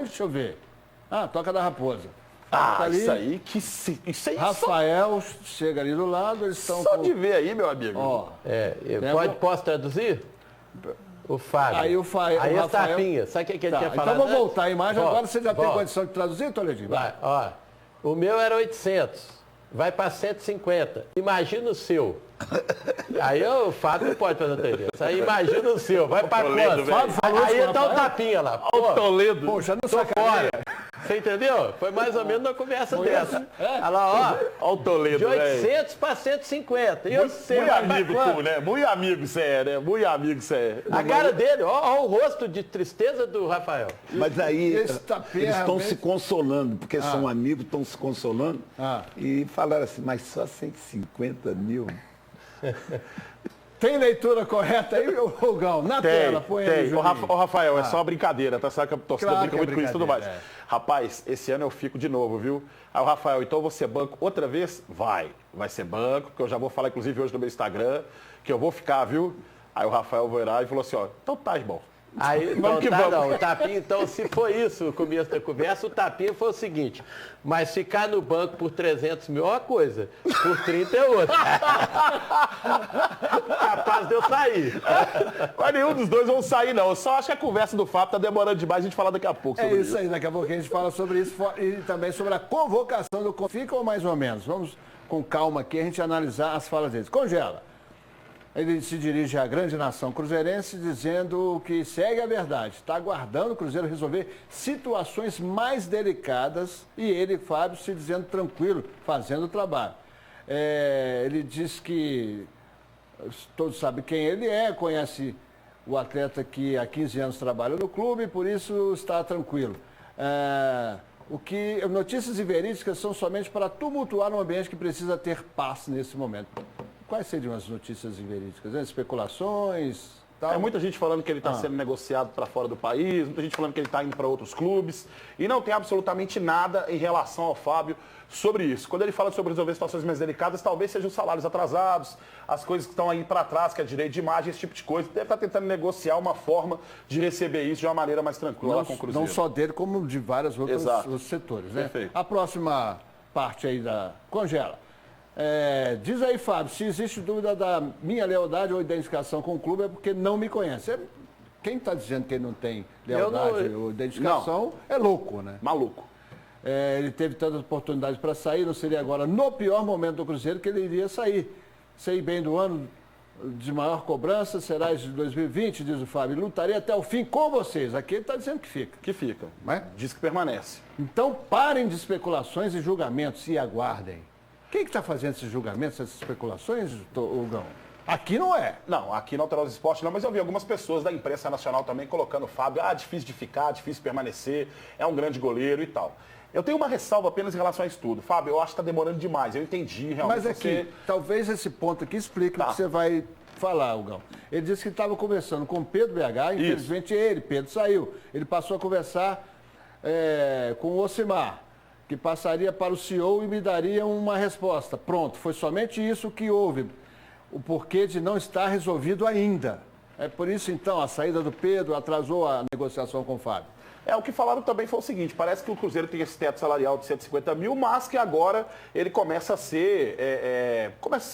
Deixa eu ver. Ah, Toca da Raposa. Ah, Tá ali, isso aí Rafael chega ali do lado, eles estão só de ver aí, meu amigo. Ó, Posso traduzir? O Fábio. Aí o Aí o a Rafael... tapinha. Sabe o que ele tinha falado? Então vamos voltar a imagem. Agora você já tem volta. condição de traduzir, Toledinho? Vai, ó. O meu era 800. Vai para 150. Imagina o seu. Aí o Fábio não pode fazer isso. Aí imagina o seu. Vai para quanto? Fábio falou Aí isso, tá o Rafael? tapinha lá. Olha o Toledo. Poxa, não Tô sacaneia. fora. Você entendeu? Foi mais ou menos uma conversa dessa. Olha lá, ó. Olha o Toledo, De velho. 800 para 150. E eu sei, Muito vai pra amigo quanto? tu, né? Muito amigo você é, né? Muito amigo você é. A cara dele, ó o rosto de tristeza do Rafael. Mas aí Esse tapinha eles estão realmente- se consolando, porque são amigos, estão se consolando. E falaram assim, mas só 150 mil? Tem leitura correta aí, Rogão? Na tela, põe aí, Tem. Ô, Juninho. Rafael, é só brincadeira, tá? Sabe que a torcida Claro brinca que é muito com isso e tudo mais. brincadeira, Rapaz, esse ano eu fico de novo, viu? Aí o Rafael, então você banco outra vez? Vai ser banco, que eu já vou falar, inclusive, hoje no meu Instagram, que eu vou ficar, viu? Aí o Rafael virar e falou assim, ó, então tá, irmão. Aí, Vamos não, que tá, vamos. não, o tapinha, então, se foi isso o começo da conversa, o tapinha foi o seguinte, mas ficar no banco por 300 mil é uma coisa, por 30 é outra. Capaz de eu sair. Mas nenhum dos dois vão sair, não. Eu só acho que a conversa do Fábio tá demorando demais, a gente fala daqui a pouco É sobre isso aí, daqui a pouco a gente fala sobre isso e também sobre a convocação do Fica ou mais ou menos. Vamos com calma aqui a gente analisar as falas deles. Congela. Ele se dirige à grande nação cruzeirense dizendo que segue a verdade. Está aguardando o Cruzeiro resolver situações mais delicadas e ele, Fábio, se dizendo tranquilo, fazendo o trabalho. Ele diz que todos sabem quem ele é, conhece o atleta que há 15 anos trabalha no clube, por isso está tranquilo. Notícias e verídicas são somente para tumultuar um ambiente que precisa ter paz nesse momento. Quais seriam as notícias verídicas? Especulações? Tal? É muita gente falando que ele está sendo negociado para fora do país, muita gente falando que ele está indo para outros clubes, e não tem absolutamente nada em relação ao Fábio sobre isso. Quando ele fala sobre resolver situações mais delicadas, talvez sejam os salários atrasados, as coisas que estão aí para trás, que é direito de imagem, esse tipo de coisa. Deve estar tentando negociar uma forma de receber isso de uma maneira mais tranquila lá com o Cruzeiro. Não só dele, como de vários outros setores. Né? Perfeito. A próxima parte aí da Congela. Diz aí, Fábio, se existe dúvida da minha lealdade ou identificação com o clube é porque não me conhece. Quem está dizendo que ele não tem lealdade ou identificação é louco, né? Maluco. Ele teve tantas oportunidades para sair, não seria agora no pior momento do Cruzeiro que ele iria sair. Sei bem do ano de maior cobrança, será de 2020, diz o Fábio. Lutaria até o fim com vocês. Aqui ele está dizendo que fica. Que fica. Né? Diz que permanece. Então parem de especulações e julgamentos e aguardem. Quem que está fazendo esses julgamentos, essas especulações, Hugão? Aqui não é. Não, aqui no Alterosa Esporte não, mas eu vi algumas pessoas da imprensa nacional também colocando o Fábio, difícil de ficar, difícil de permanecer, é um grande goleiro e tal. Eu tenho uma ressalva apenas em relação a isso tudo. Fábio, eu acho que está demorando demais, eu entendi realmente. Mas aqui, talvez esse ponto aqui explique o que você vai falar, Hugão. Ele disse que estava conversando com o Pedro BH, infelizmente Pedro saiu. Ele passou a conversar com o Ocimar, que passaria para o CEO e me daria uma resposta. Pronto, foi somente isso que houve. O porquê de não estar resolvido ainda. É por isso, então, a saída do Pedro atrasou a negociação com o Fábio. O que falaram também foi o seguinte, parece que o Cruzeiro tem esse teto salarial de 150 mil, mas que agora ele começa a ser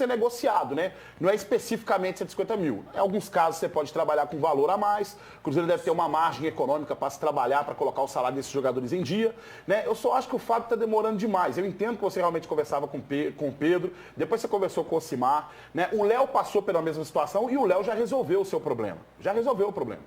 negociado, né? Não é especificamente 150 mil. Em alguns casos você pode trabalhar com valor a mais, o Cruzeiro deve ter uma margem econômica para se trabalhar, para colocar o salário desses jogadores em dia, né? Eu só acho que o Fábio está demorando demais. Eu entendo que você realmente conversava com o Pedro, depois você conversou com o Ocimar, né? O Léo passou pela mesma situação e o Léo já resolveu o seu problema. Já resolveu o problema.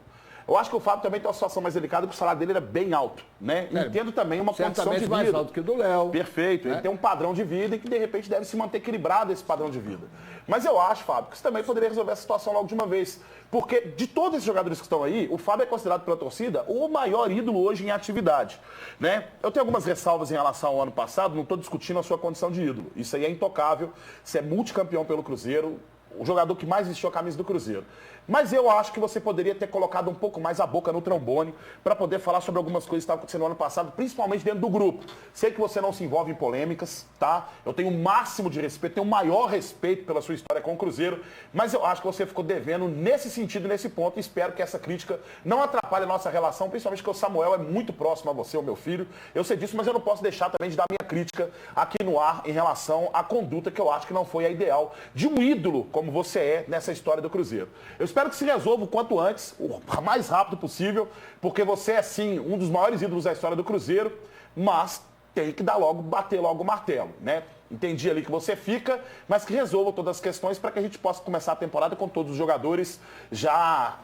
Eu acho que o Fábio também tem uma situação mais delicada, porque o salário dele era bem alto, né? Entendo também uma condição de vida. mais alto que o do Léo. Perfeito. Ele tem um padrão de vida e que, de repente, deve se manter equilibrado esse padrão de vida. Mas eu acho, Fábio, que você também poderia resolver essa situação logo de uma vez. Porque de todos esses jogadores que estão aí, o Fábio é considerado pela torcida o maior ídolo hoje em atividade, né? Eu tenho algumas ressalvas em relação ao ano passado, não estou discutindo a sua condição de ídolo. Isso aí é intocável. Você é multicampeão pelo Cruzeiro. o jogador que mais vestiu a camisa do Cruzeiro. Mas eu acho que você poderia ter colocado um pouco mais a boca no trombone para poder falar sobre algumas coisas que estavam acontecendo no ano passado, principalmente dentro do grupo. Sei que você não se envolve em polêmicas, tá? Eu tenho o máximo de respeito, tenho o maior respeito pela sua história com o Cruzeiro, mas eu acho que você ficou devendo nesse sentido, nesse ponto, e espero que essa crítica não atrapalhe a nossa relação, principalmente porque o Samuel é muito próximo a você, o meu filho. Eu sei disso, mas eu não posso deixar também de dar minha crítica aqui no ar em relação à conduta que eu acho que não foi a ideal de um ídolo como você é nessa história do Cruzeiro. Eu espero que se resolva o quanto antes, o mais rápido possível, porque você é, sim, um dos maiores ídolos da história do Cruzeiro, mas tem que bater logo o martelo, né? Entendi ali que você fica, mas que resolva todas as questões para que a gente possa começar a temporada com todos os jogadores já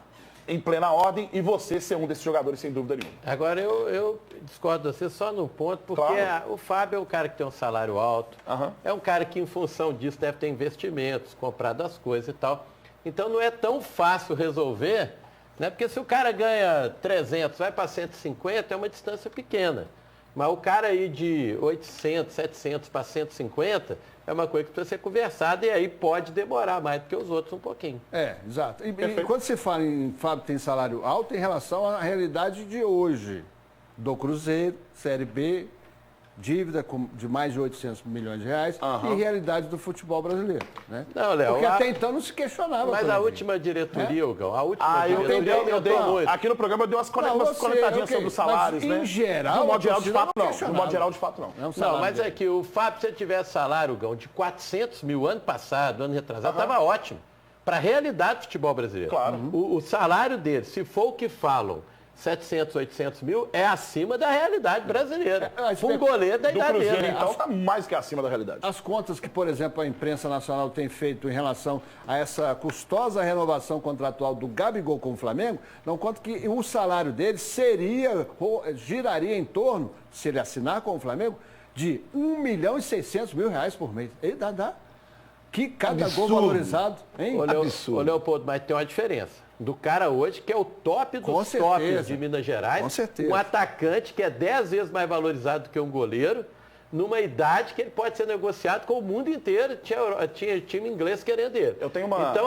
em plena ordem e você ser um desses jogadores, sem dúvida nenhuma. Agora, eu discordo de você só num ponto, porque Claro. o Fábio é um cara que tem um salário alto, é um cara que, em função disso, deve ter investimentos, comprado as coisas e tal. Então, não é tão fácil resolver, né? Porque se o cara ganha 300, vai para 150, é uma distância pequena. Mas o cara aí de 800, 700 para 150 é uma coisa que precisa ser conversada e aí pode demorar mais do que os outros um pouquinho. Exato. E quando você fala em Fábio tem salário alto, em relação à realidade de hoje, do Cruzeiro, Série B, dívida de mais de 800 milhões de reais e realidade do futebol brasileiro. Né? Não, Léo, porque até então não se questionava. Mas a última diretoria, Hugão, a última diretoria eu dei muito. Aqui no programa eu dei umas conectadinhas sobre os salários, mas, né? Em geral, de um modo geral, de fato, não. De um questionava. modo geral, de fato, não. Não, mas é que o Fábio, se ele tivesse salário, Hugão, de 400 mil ano passado, ano retrasado, estava ótimo. Para a realidade do futebol brasileiro. Claro. O salário dele, se for o que falam, 700, 800 mil, é acima da realidade brasileira. Um goleiro da Do idade Cruzeiro, dele. então, está mais que acima da realidade. As contas que, por exemplo, a imprensa nacional tem feito em relação a essa custosa renovação contratual do Gabigol com o Flamengo, não conta que o salário dele giraria em torno, se ele assinar com o Flamengo, de 1 milhão e 600 mil reais por mês. E dá. Que cada gol valorizado, hein? Ô, Leopoldo, mas tem uma diferença. Do cara hoje, que é o top dos tops de Minas Gerais. Com certeza. Um atacante que é 10 vezes mais valorizado do que um goleiro, numa idade que ele pode ser negociado com o mundo inteiro. Tinha time inglês querendo ele. Eu tenho uma... Então,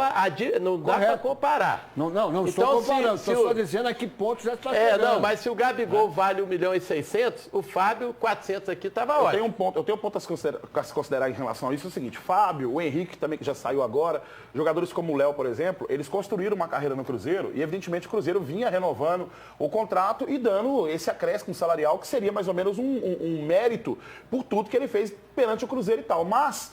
não dá para comparar. Não Então, estou comparando, se estou só dizendo a que ponto já está chegando. Não, mas se o Gabigol vale 1 milhão e 600, o Fábio, 400 aqui, estava ótimo. Eu tenho um ponto a se considerar em relação a isso, é o seguinte, Fábio, o Henrique também, que já saiu agora, jogadores como o Léo, por exemplo, eles construíram uma carreira no Cruzeiro e, evidentemente, o Cruzeiro vinha renovando o contrato e dando esse acréscimo salarial, que seria mais ou menos um mérito por tudo que ele fez perante o Cruzeiro e tal. Mas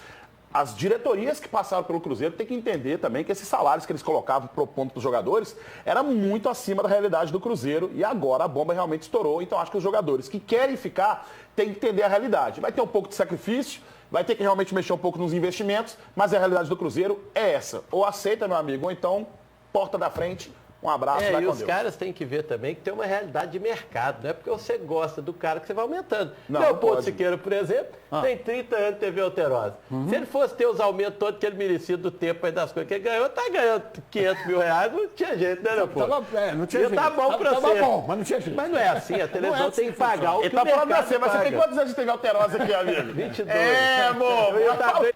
as diretorias que passaram pelo Cruzeiro têm que entender também que esses salários que eles colocavam propondo para os jogadores era muito acima da realidade do Cruzeiro e agora a bomba realmente estourou. Então acho que os jogadores que querem ficar têm que entender a realidade. Vai ter um pouco de sacrifício, vai ter que realmente mexer um pouco nos investimentos, mas a realidade do Cruzeiro é essa. Ou aceita, meu amigo, ou então porta da frente. Um abraço, vai e com os Deus. caras têm que ver também que tem uma realidade de mercado, não é porque você gosta do cara que você vai aumentando. Não, Leopoldo pode. Siqueira, por exemplo, tem 30 anos de TV alterosa. Se ele fosse ter os aumentos todos que ele merecia do tempo aí das coisas que ele ganhou, tá ganhando 500 mil reais, não tinha jeito, né, Leopoldo? Não tinha jeito. Tá bom pra você. Tava bom, mas não tinha jeito. Mas não é assim, a televisão tem que pagar o que Ele tá o falando mercado assim, mas você tem paga. quantos anos de TV alterosa aqui, amigo? 22. É, amor. Eu tá bem.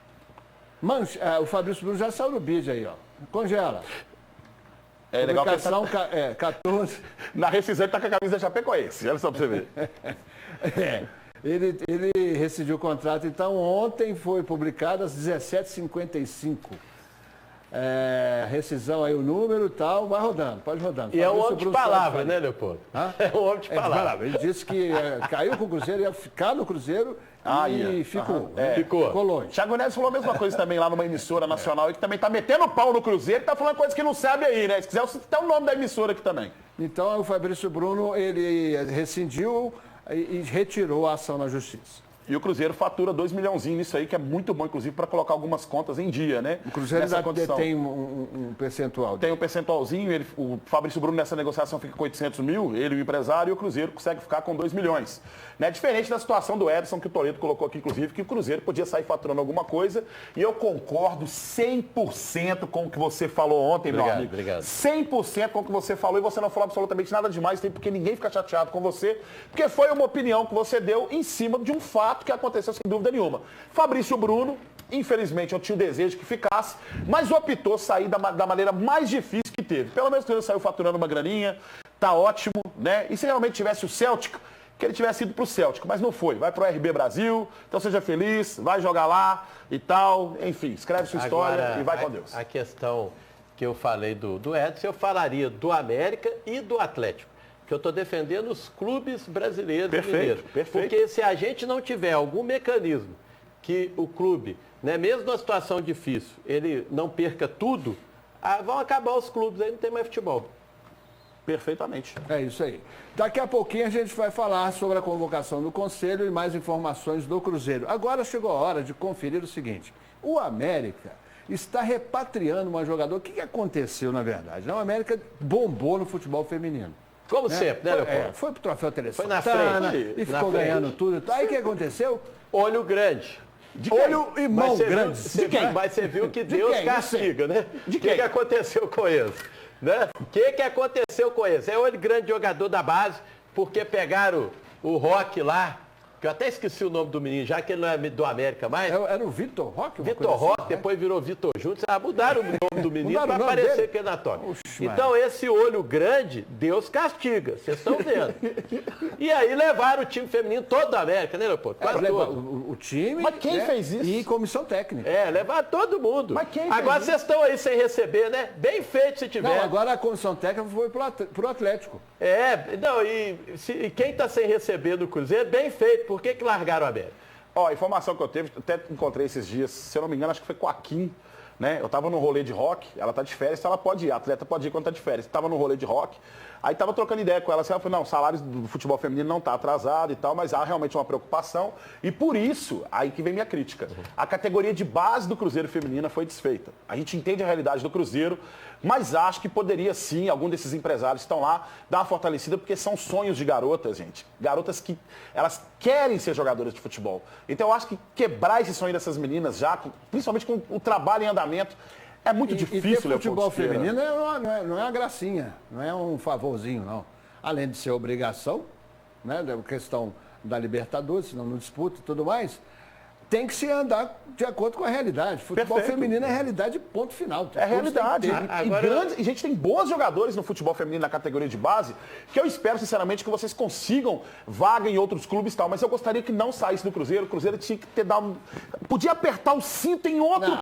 O Fabrício Bruno já saiu no vídeo aí, ó. Congela. É legal que ele Publicação 14. na rescisão ele tá com a camisa da Chapecoense. Olha só pra você ver. Ele rescindiu o contrato, então ontem foi publicado às 17h55. Rescisão aí o número e tal, vai rodando, pode rodando. E é um Fabrício homem de Bruno palavra, Soares né, Leopoldo? Hã? É um homem de palavra. Ele disse que caiu com o Cruzeiro, ia ficar no Cruzeiro e ficou. Ficou longe. Thiago Neves falou a mesma coisa também lá numa emissora nacional e que também tá metendo pau no Cruzeiro e tá falando coisa que não sabe aí, né? Se quiser, você tem o nome da emissora aqui também. Então o Fabrício Bruno, ele rescindiu e retirou a ação na justiça. E o Cruzeiro fatura 2 milhãozinhos nisso aí, que é muito bom, inclusive, para colocar algumas contas em dia, né? O Cruzeiro Nessa ainda condição. tem um percentual. Tem um percentualzinho, o Fabrício Bruno nessa negociação fica com 800 mil, ele o empresário, e o Cruzeiro consegue ficar com 2 milhões. Né? Diferente da situação do Edson, que o Toledo colocou aqui, inclusive, que o Cruzeiro podia sair faturando alguma coisa, e eu concordo 100% com o que você falou ontem, meu amigo. Obrigado. 100% com o que você falou, e você não falou absolutamente nada demais, porque ninguém fica chateado com você, porque foi uma opinião que você deu em cima de um fato que aconteceu sem dúvida nenhuma. Fabrício Bruno Infelizmente, eu tinha o desejo que ficasse, mas optou sair da maneira mais difícil que teve. Pelo menos ele saiu faturando uma graninha, tá ótimo, né? E se realmente tivesse o Celtic, que ele tivesse ido pro Celtic, mas não foi. Vai pro RB Brasil, então seja feliz, vai jogar lá e tal. Enfim, escreve sua história Agora, e vai com Deus. A questão que eu falei do Edson, eu falaria do América e do Atlético. Que eu estou defendendo os clubes brasileiros e mineiros. Perfeito. Porque se a gente não tiver algum mecanismo que o clube, né, mesmo numa situação difícil, ele não perca tudo, vão acabar os clubes, aí não tem mais futebol. Perfeitamente. É isso aí. Daqui a pouquinho a gente vai falar sobre a convocação do Conselho e mais informações do Cruzeiro. Agora chegou a hora de conferir o seguinte. O América está repatriando uma jogadora. O que aconteceu, na verdade? O América bombou no futebol feminino. Como sempre, né, Leopoldo? Foi pro troféu Tele Foi na Santana frente. e ficou ganhando tudo. Aí o que aconteceu? Olho grande. Olho e mão grande. Mas você viu que Deus quem? castiga, né? De O que quem? aconteceu com eles? Né? O que aconteceu com eles? É olho grande jogador da base, porque pegaram o Roque lá, que eu até esqueci o nome do menino, já que ele não é do América mais. Era o Vitor Roque? Vitor Roque, depois virou Vitor Júnior. Mudaram o nome do menino para aparecer aqui na toca. Então, esse olho grande, Deus castiga. Vocês estão vendo. E aí levaram o time feminino todo da América, né, Leopoldo? Quase todo. O time. Mas quem fez isso? E comissão técnica. Levaram todo mundo. Mas quem agora fez vocês estão aí sem receber, né? Bem feito se tiver. Não, agora a comissão técnica foi pro Atlético. E quem está sem receber no Cruzeiro, bem feito. Por que largaram a América? Ó, a informação que eu teve, até encontrei esses dias, se eu não me engano, acho que foi com a Kim, né? Eu tava no rolê de rock, ela tá de férias, ela pode ir, a atleta pode ir quando tá de férias. Tava no rolê de rock, aí tava trocando ideia com ela, assim, ela falou, não, o salário do futebol feminino não tá atrasado e tal, mas há realmente uma preocupação. E por isso, aí que vem minha crítica. A categoria de base do Cruzeiro feminina foi desfeita. A gente entende a realidade do Cruzeiro, mas acho que poderia sim, algum desses empresários que estão lá, dar uma fortalecida, porque são sonhos de garotas, gente. Garotas que elas querem ser jogadoras de futebol. Então eu acho que quebrar esse sonho dessas meninas já, principalmente com o trabalho em andamento, é muito difícil, E futebol Leopoldo Siqueira. feminino não é uma gracinha, não é um favorzinho, não. Além de ser obrigação, né, da questão da Libertadores, senão não disputa e tudo mais, tem que se andar de acordo com a realidade. Futebol Perfeito. feminino é realidade, ponto final. É realidade. Agora- E a gente tem bons jogadores no futebol feminino na categoria de base, que eu espero, sinceramente, que vocês consigam vaga em outros clubes e tal. Mas eu gostaria que não saísse do Cruzeiro. O Cruzeiro tinha que ter dado. Podia apertar o cinto em outro